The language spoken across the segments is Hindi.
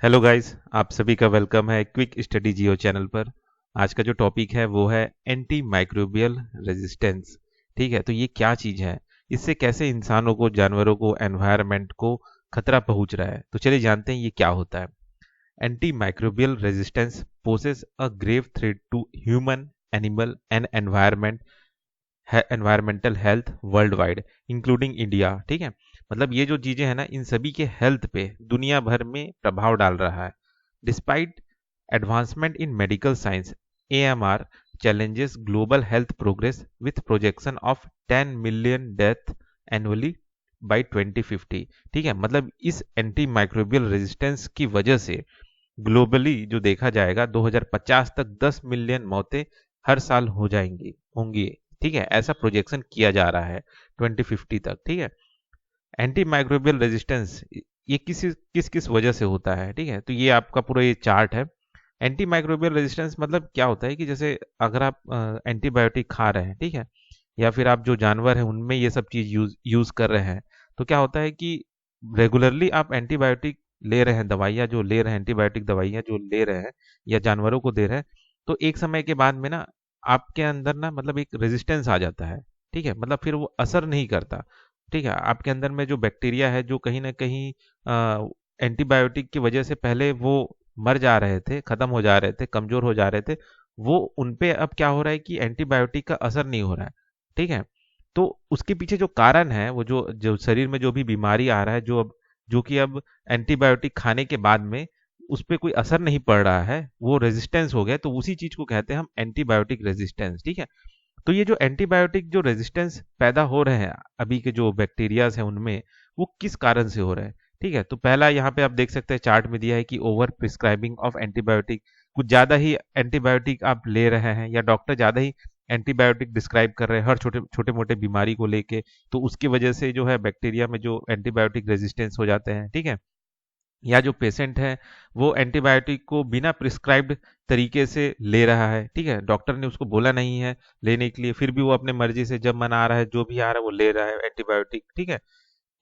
हेलो गाइस, आप सभी का वेलकम है क्विक स्टडी जियो चैनल पर। आज का जो टॉपिक है वो है एंटी माइक्रोबियल रेजिस्टेंस। ठीक है, तो ये क्या चीज़ है, इससे कैसे इंसानों को, जानवरों को, एनवायरनमेंट को खतरा पहुंच रहा है। तो चलिए जानते हैं ये क्या होता है। Anti microbial resistance poses a grave threat to human, animal and environmental health worldwide, including India. ठीक है, मतलब ये जो चीजें हैं ना, इन सभी के हेल्थ पे दुनिया भर में प्रभाव डाल रहा है। Despite advancement in medical science, AMR challenges global health progress with projection of 10 million death annually by 2050। ठीक है, मतलब इस एंटी माइक्रोबियल रेजिस्टेंस की वजह से ग्लोबली जो देखा जाएगा 2050 तक 10 मिलियन मौतें हर साल हो जाएंगी होंगी। ठीक है, ऐसा प्रोजेक्शन किया जा रहा है 2050 तक। ठीक है, एंटी माइक्रोबियल रेजिस्टेंस ये किस किस किस वजह से होता है। ठीक है, तो ये आपका पूरा ये चार्ट है। एंटी माइक्रोबियल रेजिस्टेंस मतलब क्या होता है कि जैसे अगर आप एंटीबायोटिक खा रहे हैं, ठीक है, या फिर आप जो जानवर हैं उनमें ये सब चीज यूज कर रहे हैं, तो क्या होता है कि रेगुलरली आप एंटीबायोटिक ले रहे हैं, दवाइयाँ जो ले रहे हैं, एंटीबायोटिक दवाइयाँ जो ले रहे हैं या जानवरों को दे रहे हैं, तो एक समय के बाद में ना आपके अंदर ना मतलब एक रेजिस्टेंस आ जाता है। ठीक है, मतलब फिर वो असर नहीं करता। ठीक है, आपके अंदर में जो बैक्टीरिया है जो कहीं ना कहीं एंटीबायोटिक की वजह से पहले वो मर जा रहे थे, खत्म हो जा रहे थे, कमजोर हो जा रहे थे, वो उन पे अब क्या हो रहा है कि एंटीबायोटिक का असर नहीं हो रहा है। ठीक है, तो उसके पीछे जो कारण है, वो जो जो शरीर में जो भी बीमारी आ रहा है, जो कि अब एंटीबायोटिक खाने के बाद में उस पर कोई असर नहीं पड़ रहा है, वो रेजिस्टेंस हो गया, तो उसी चीज को कहते हैं हम एंटीबायोटिक रेजिस्टेंस। ठीक है, तो ये जो एंटीबायोटिक जो रेजिस्टेंस पैदा हो रहे हैं अभी के जो बैक्टीरियाज हैं उनमें, वो किस कारण से हो रहे हैं। ठीक है, तो पहला यहाँ पे आप देख सकते हैं चार्ट में दिया है कि ओवर प्रिस्क्राइबिंग ऑफ एंटीबायोटिक, कुछ ज्यादा ही एंटीबायोटिक आप ले रहे हैं या डॉक्टर ज्यादा ही एंटीबायोटिक डिस्क्राइब कर रहे हैं हर छोटे छोटे मोटे बीमारी को लेके, तो उसकी वजह से जो है बैक्टीरिया में जो एंटीबायोटिक रेजिस्टेंस हो जाते हैं। ठीक है, या जो पेशेंट है वो एंटीबायोटिक को बिना प्रिस्क्राइब्ड तरीके से ले रहा है। ठीक है, डॉक्टर ने उसको बोला नहीं है लेने के लिए, फिर भी वो अपने मर्जी से जब मन आ रहा है जो भी आ रहा है वो ले रहा है एंटीबायोटिक। ठीक है,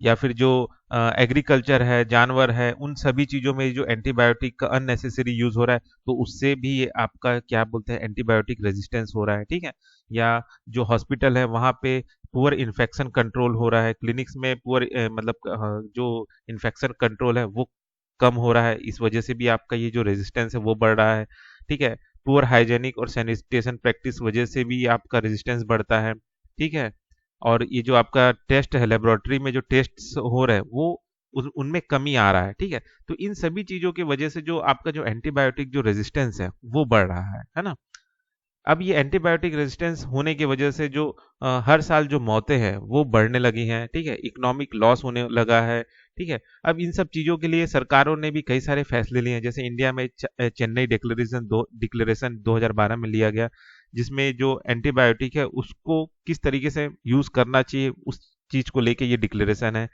या फिर जो एग्रीकल्चर है, जानवर है, उन सभी चीजों में जो एंटीबायोटिक का अननेसेसरी यूज हो रहा है, तो उससे भी ये आपका क्या बोलते हैं एंटीबायोटिक रेजिस्टेंस हो रहा है। ठीक है, या जो हॉस्पिटल है वहाँ पे पुअर इन्फेक्शन कंट्रोल हो रहा है, क्लिनिक्स में पुअर मतलब जो इन्फेक्शन कंट्रोल है वो कम हो रहा है, इस वजह से भी आपका ये जो रेजिस्टेंस है वो बढ़ रहा है। ठीक है, पुअर हाइजेनिक और सैनिटेशन प्रैक्टिस वजह से भी आपका रेजिस्टेंस बढ़ता है। ठीक है, और ये जो आपका टेस्ट है, लेबोरेटरी में जो टेस्ट हो रहे हैं वो उनमें कमी आ रहा है। ठीक है, तो इन सभी चीजों की वजह से जो आपका जो एंटीबायोटिक जो रेजिस्टेंस है वो बढ़ रहा है ना। अब ये एंटीबायोटिक रेजिस्टेंस होने की वजह से जो हर साल जो मौतें हैं वो बढ़ने लगी हैं। ठीक है, इकोनॉमिक लॉस होने लगा है। ठीक है, अब इन सब चीजों के लिए सरकारों ने भी कई सारे फैसले लिए हैं, जैसे इंडिया में चेन्नई डिक्लेरेशन 2012 में लिया गया, जिसमें जो एंटीबायोटिक है उसको किस तरीके से यूज करना चाहिए उस चीज को लेके ये डिक्लेरेशन है।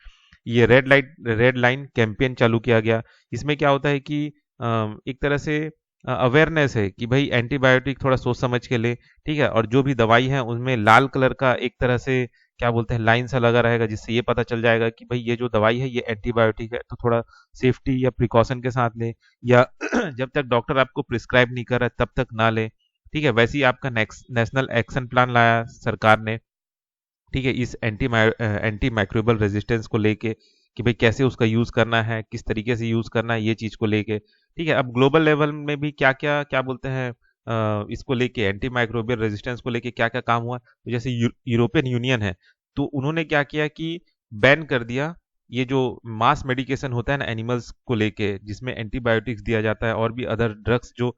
ये रेड लाइन कैंपेन चालू किया गया। इसमें क्या होता है कि एक तरह से अवेयरनेस है कि भाई एंटीबायोटिक थोड़ा सोच समझ के ले। ठीक है, और जो भी दवाई है उनमें लाल कलर का एक तरह से क्या बोलते हैं लाइन सा लगा रहेगा, जिससे ये पता चल जाएगा कि भाई ये जो दवाई है ये एंटीबायोटिक है, तो थोड़ा सेफ्टी या प्रिकॉशन के साथ ले, या जब तक डॉक्टर आपको प्रिस्क्राइब नहीं कर रहा है तब तक ना ले। ठीक है, वैसे ही आपका नेशनल एक्शन प्लान लाया सरकार ने। ठीक है, इस एंटी माइक्रोबियल रेजिस्टेंस को लेके कि भाई कैसे उसका यूज करना है, किस तरीके से यूज करना है, ये चीज को लेके। ठीक है, अब ग्लोबल लेवल में भी क्या क्या क्या बोलते हैं इसको लेके, एंटी माइक्रोबियल रेजिस्टेंस को लेके क्या क्या काम हुआ, तो जैसे यूरोपियन यूनियन है, तो उन्होंने क्या किया कि बैन कर दिया ये जो मास मेडिकेशन होता है ना एनिमल्स को लेके, जिसमें एंटीबायोटिक्स दिया जाता है और भी अदर ड्रग्स जो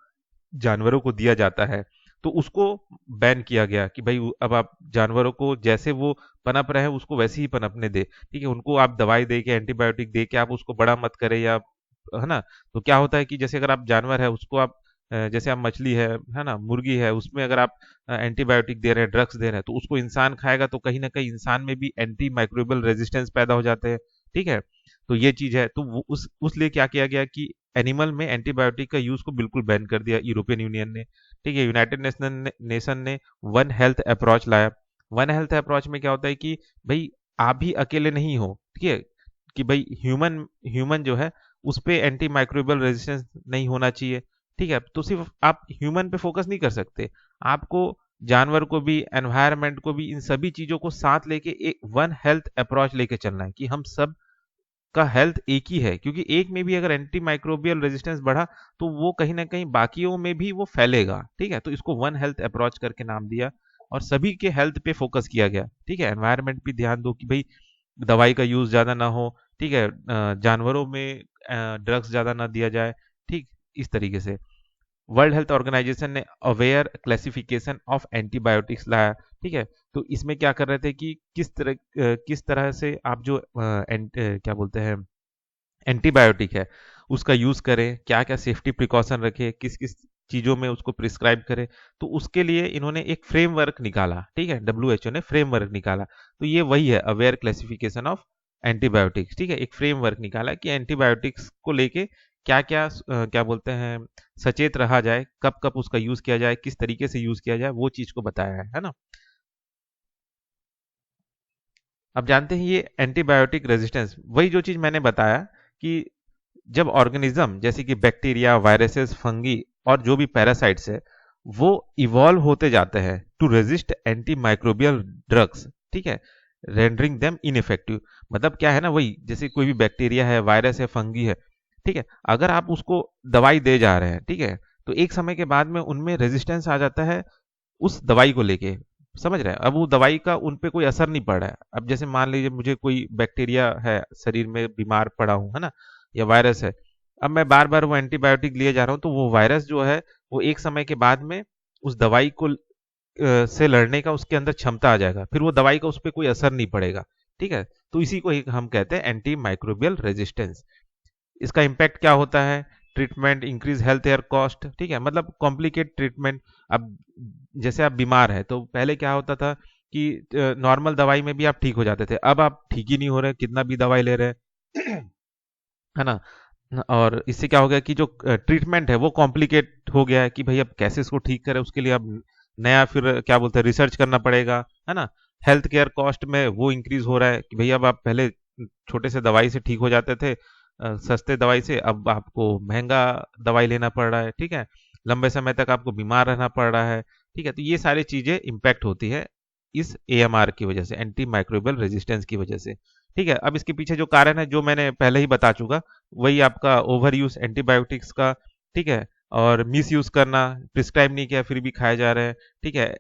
जानवरों को दिया जाता है, तो उसको बैन किया गया कि भाई अब आप जानवरों को जैसे वो पनप रहे हैं उसको वैसे ही पनपने दे। ठीक है, उनको आप दवाई दे के, एंटीबायोटिक दे के आप उसको बड़ा मत करें, या है ना। तो क्या होता है कि जैसे अगर आप जानवर है उसको आप जैसे आप मछली है ना, मुर्गी है, उसमें अगर आप एंटीबायोटिक दे रहे हैं, ड्रग्स दे रहे हैं, तो उसको इंसान खाएगा तो कहीं ना कहीं इंसान में भी एंटी माइक्रोबियल रेजिस्टेंस पैदा हो जाते हैं। ठीक है, तो ये चीज है, तो उस लिए क्या किया गया कि एनिमल में एंटीबायोटिक का यूज को बिल्कुल बैन कर दिया यूरोपियन यूनियन ने। ठीक है, यूनाइटेड नेशन ने वन हेल्थ अप्रोच लाया। वन हेल्थ अप्रोच में क्या होता है कि भाई आप भी अकेले नहीं हो। ठीक है, कि भाई ह्यूमन ह्यूमन जो है उस पे एंटी माइक्रोबियल रेजिस्टेंस नहीं होना चाहिए। ठीक है, तो सिर्फ आप ह्यूमन पे फोकस नहीं कर सकते, आपको जानवर को भी, एनवायरनमेंट को भी, इन सभी चीजों को साथ लेके एक वन हेल्थ अप्रोच लेके चलना है कि हम सब का हेल्थ एक ही है, क्योंकि एक में भी अगर एंटी माइक्रोबियल रेजिस्टेंस बढ़ा तो वो कहीं ना कहीं बाकियों में भी वो फैलेगा। ठीक है, तो इसको वन हेल्थ अप्रोच करके नाम दिया और सभी के हेल्थ पे फोकस किया गया। ठीक है, एनवायरनमेंट भी ध्यान दो कि भाई दवाई का यूज ज्यादा ना हो। ठीक है, जानवरों में ड्रग्स ज्यादा ना दिया जाए। ठीक, इस तरीके से वर्ल्ड हेल्थ ऑर्गेनाइजेशन ने अवेयर क्लासिफिकेशन ऑफ एंटीबायोटिक्स लाया। ठीक है, तो इसमें क्या कर रहे थे कि किस तरह से आप जो क्या बोलते हैं एंटीबायोटिक है उसका यूज करें, क्या क्या सेफ्टी प्रिकॉशन रखें, किस किस चीजों में उसको प्रिस्क्राइब करें। तो उसके लिए इन्होंने एक फ्रेमवर्क निकाला। ठीक है, डब्ल्यूएचओ ने फ्रेमवर्क निकाला। तो ये वही है अवेयर क्लासिफिकेशन ऑफ एंटीबायोटिक्स। ठीक है, एक फ्रेमवर्क निकाला कि एंटीबायोटिक्स को लेके क्या क्या क्या बोलते हैं सचेत रहा जाए, कब कब उसका यूज किया जाए, किस तरीके से यूज किया जाए, वो चीज को बताया है ना। अब जानते हैं ये एंटीबायोटिक रेजिस्टेंस, वही जो चीज मैंने बताया कि जब ऑर्गेनिज्म जैसे कि बैक्टीरिया, वायरसेस, फंगी और जो भी पैरासाइट्स है वो इवॉल्व होते जाते हैं to resist anti microbial drugs. ठीक है, रेंडरिंग देम इनइफेक्टिव। मतलब क्या है ना, वही जैसे कोई भी बैक्टीरिया है, वायरस है, फंगी है। ठीक है, अगर आप उसको दवाई दे जा रहे हैं, ठीक है, तो एक समय के बाद में उनमें रेजिस्टेंस आ जाता है उस दवाई को लेके। समझ रहे हैं, अब वो दवाई का उन पे कोई असर नहीं पड़ रहा है। अब जैसे मान लीजिए मुझे कोई बैक्टीरिया है शरीर में, बीमार पड़ा हूं, है ना, या वायरस है। अब मैं बार बार वो एंटीबायोटिक लिए जा रहा हूँ तो वो वायरस जो है वो एक समय के बाद में उस दवाई को से लड़ने का उसके अंदर क्षमता आ जाएगा, फिर वो दवाई का उस पर कोई असर नहीं पड़ेगा। ठीक है, तो इसी को हम कहते हैं एंटी माइक्रोबियल रेजिस्टेंस। इसका इम्पैक्ट क्या होता है? Treatment increase health care cost. ठीक है, मतलब कॉम्प्लिकेट ट्रीटमेंट। अब जैसे आप बीमार है तो पहले क्या होता था कि नॉर्मल दवाई में भी आप ठीक हो जाते थे, अब आप ठीक ही नहीं हो रहे, कितना भी दवाई ले रहे हैं है ना। और इससे क्या हो गया कि जो ट्रीटमेंट है वो कॉम्प्लिकेट हो गया है कि भाई अब कैसे इसको ठीक करें, उसके लिए अब नया फिर क्या बोलते हैं रिसर्च करना पड़ेगा, है ना। हेल्थ केयर कॉस्ट में वो इंक्रीज हो रहा है कि भाई अब आप पहले छोटे से दवाई से ठीक हो जाते थे, सस्ते दवाई से, अब आपको महंगा दवाई लेना पड़ रहा है। ठीक है, लंबे समय तक आपको बीमार रहना पड़ रहा है। ठीक है, तो ये सारी चीजें इम्पैक्ट होती है इस एएमआर की वजह से, एंटी माइक्रोबियल रेजिस्टेंस की वजह से। ठीक है, अब इसके पीछे जो कारण है जो मैंने पहले ही बता चुका, वही आपका ओवर यूज एंटीबायोटिक्स का। ठीक है, और मिस यूज करना, प्रिस्क्राइब नहीं किया फिर भी खाए जा रहे हैं। ठीक है,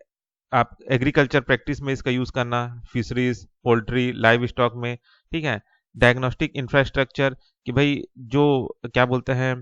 आप एग्रीकल्चर प्रैक्टिस में इसका यूज करना, फिशरीज, पोल्ट्री, लाइव स्टॉक में। ठीक है, डायग्नोस्टिक इंफ्रास्ट्रक्चर कि भाई जो क्या बोलते हैं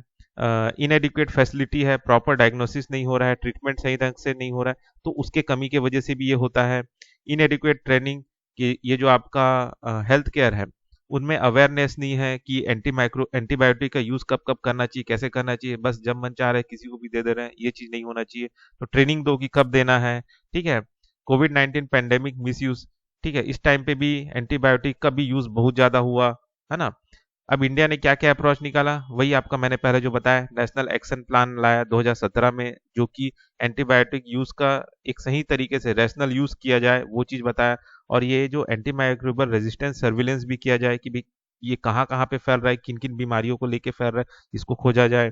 इनएडिक्वेट फैसिलिटी है, प्रॉपर डायग्नोसिस नहीं हो रहा है, ट्रीटमेंट सही ढंग से नहीं हो रहा है, तो उसके कमी के वजह से भी ये होता है। इनएडिक्वेट ट्रेनिंग कि ये जो आपका हेल्थ केयर है उनमें अवेयरनेस नहीं है कि एंटीबायोटिक का यूज कब कब करना चाहिए, कैसे करना चाहिए, बस जब मन चाह रहा है किसी को भी दे दे रहे हैं, ये चीज नहीं होना चाहिए। तो ट्रेनिंग दो कि कब देना है। ठीक है, कोविड 19 पैंडेमिक मिस यूज। ठीक है, इस टाइम पे भी एंटीबायोटिक का भी यूज बहुत ज्यादा हुआ, है ना। अब इंडिया ने क्या क्या अप्रोच निकाला, वही आपका मैंने पहले जो बताया, नेशनल एक्शन प्लान लाया 2017 में, जो कि एंटीबायोटिक यूज का एक सही तरीके से रैशनल यूज किया जाए वो चीज बताया। और ये जो एंटी माइक्रोबियल रेजिस्टेंस सर्विलेंस भी किया जाए कि भाई ये कहाँ कहाँ पे फैल रहा है, किन किन बीमारियों को लेके फैल रहा है, इसको खोजा जाए।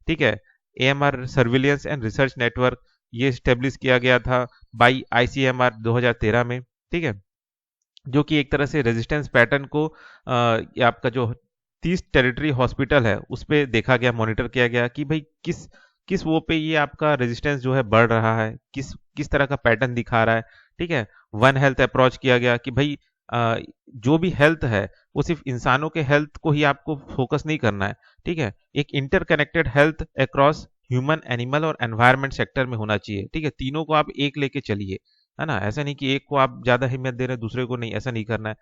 ठीक है, AMR surveillance and research network ये स्टेब्लिश किया गया था बाई आईसीएमआर 2013 में। ठीक है, जो कि एक तरह से रेजिस्टेंस पैटर्न को ये आपका जो 30 टेरिटरी हॉस्पिटल है उस पे देखा गया, मॉनिटर किया गया कि भाई किस किस वो पे ये आपका रेजिस्टेंस जो है बढ़ रहा है, किस किस तरह का पैटर्न दिखा रहा है। ठीक है, वन हेल्थ अप्रोच किया गया कि भाई जो भी हेल्थ है वो सिर्फ इंसानों के हेल्थ को ही आपको फोकस नहीं करना है। ठीक है, एक interconnected health across human, animal और एनवायरमेंट सेक्टर में होना चाहिए। ठीक है, तीनों को आप एक लेके चलिए, है ना। ऐसा नहीं कि एक को आप ज्यादा अहमियत दे रहे हैं दूसरे को नहीं, ऐसा नहीं करना है।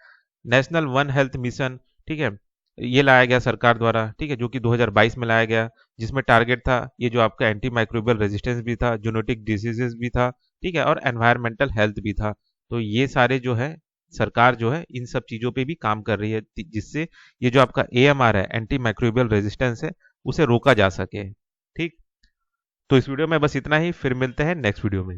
नेशनल वन हेल्थ मिशन, ठीक है, ये लाया गया सरकार द्वारा। ठीक है, जो कि 2022 में लाया गया, जिसमें टारगेट था ये जो आपका एंटी माइक्रोबियल रेजिस्टेंस भी था, जेनेटिक डिजीजेस भी था। ठीक है, और एनवायरमेंटल हेल्थ भी था। तो ये सारे जो है सरकार जो है इन सब चीजों पे भी काम कर रही है, जिससे ये जो आपका एएमआर है, एंटी माइक्रोबियल रेजिस्टेंस है, उसे रोका जा सके। ठीक, तो इस वीडियो में बस इतना ही, फिर मिलते हैं नेक्स्ट वीडियो में।